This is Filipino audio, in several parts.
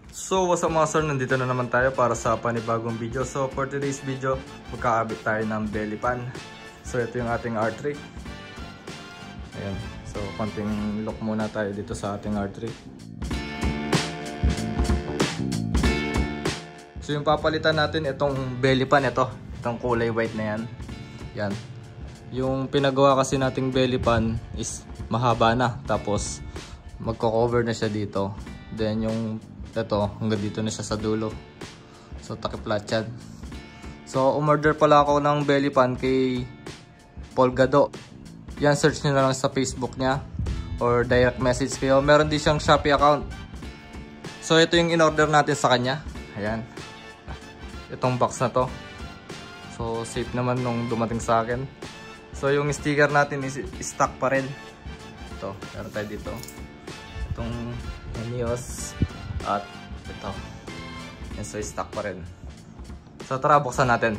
So what's up mga sir, nandito na naman tayo para sa panibagong video. So for today's video, magkakabit tayo ng belly pan. So ito yung ating R3. Ayan. So konting look muna tayo dito sa ating R3. So yung papalitan natin itong belly pan, itong kulay white na yan. Yan. Yung pinagawa kasi nating belly pan is mahaba na, tapos magko-cover na siya dito. Then yung ito, hanggang dito na siya sa dulo. So takiplat yan. So umorder pala ako ng belly pan kay Paul Gado. Yan, search nyo na lang sa Facebook niya or direct message kayo. Meron din siyang Shopee account. So ito yung in-order natin sa kanya. Ayan. Itong box na to. So safe naman nung dumating sa akin. So yung sticker natin is stock pa rin. Ito, meron tayo dito. Itong Henios at ito. Yan, so stock pa rin. So tara, buksan natin.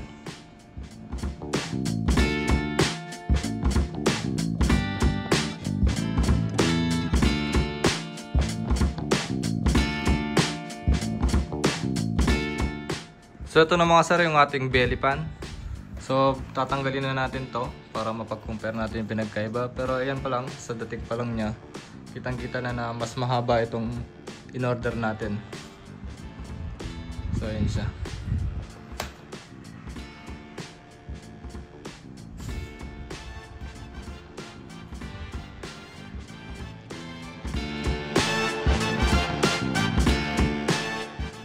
So ito na mga sir, yung ating belly pan. So tatanggalin na natin to para mapag-compare natin yung pinagkaiba. Pero ayan pa lang, sa dating pa lang niya, kitang-kita na mas mahaba itong in-order natin. So ayan siya.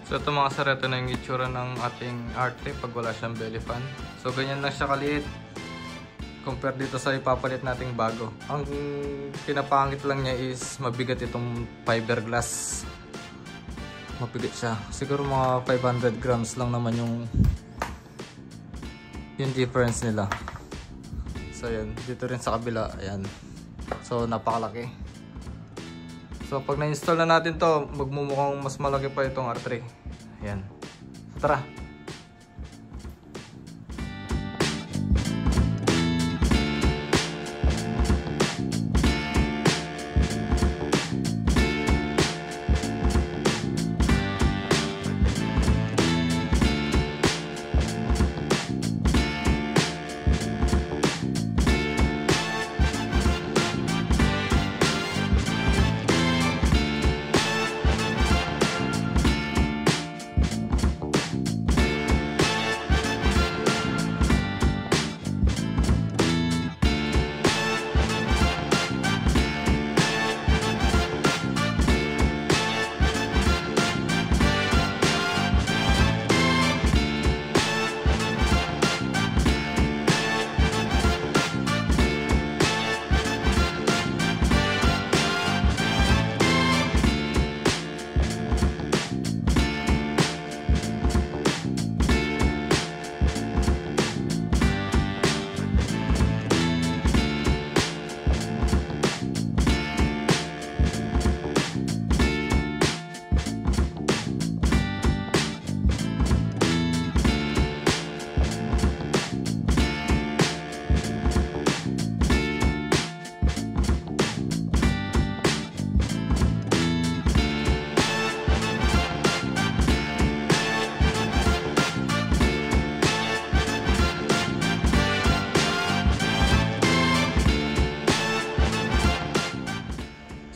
So ito mga sir, ito na yung itsura ng ating R3 pag wala siyang belly fan. So ganyan lang siya kaliit compare dito sa ipapalit nating bago. Ang pinapangit lang niya is mabigat itong fiberglass. Mabigat siya. Siguro mga 500 grams lang naman yung difference nila. So yan, dito rin sa kabila, ayan. So napakalaki. So pag na-install na natin to, magmumukhang mas malaki pa itong R3. Ayan. So, tara.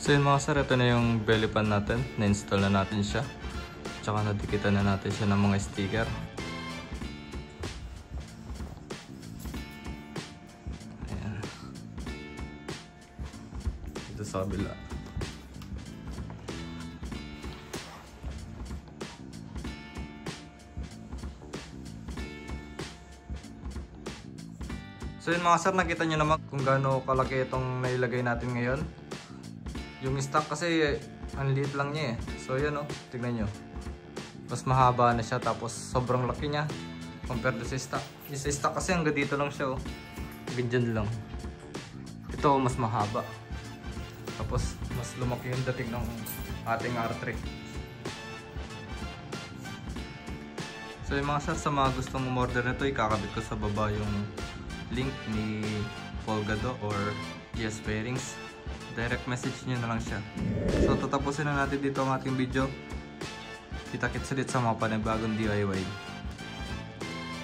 So yun mga sir, ito na yung belly pan natin. Na-install na natin siya. Tsaka nadikitan na natin siya ng mga sticker. Ayan. Ito sa kabila. So yun mga sir, nakita nyo naman kung gaano kalaki itong nailagay natin ngayon. Yung stock kasi, ang liit lang niya eh. So yan o, tignan nyo. Mas mahaba na siya, tapos sobrang laki niya compared to sa stock. Yung sa stock kasi hanggang dito lang siya o. Ganyan lang. Ito mas mahaba. Tapos mas lumaki yung dating ng ating R3. So yung mga sir, sa mga gustong umorder nito, ikakabit ko sa baba yung link ni Paul Gado or GS Bearings. Direct message nyo na lang siya. So tatapusin na natin dito ang ating video. Kita-kits ulit sa mga panibagong DIY.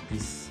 Peace.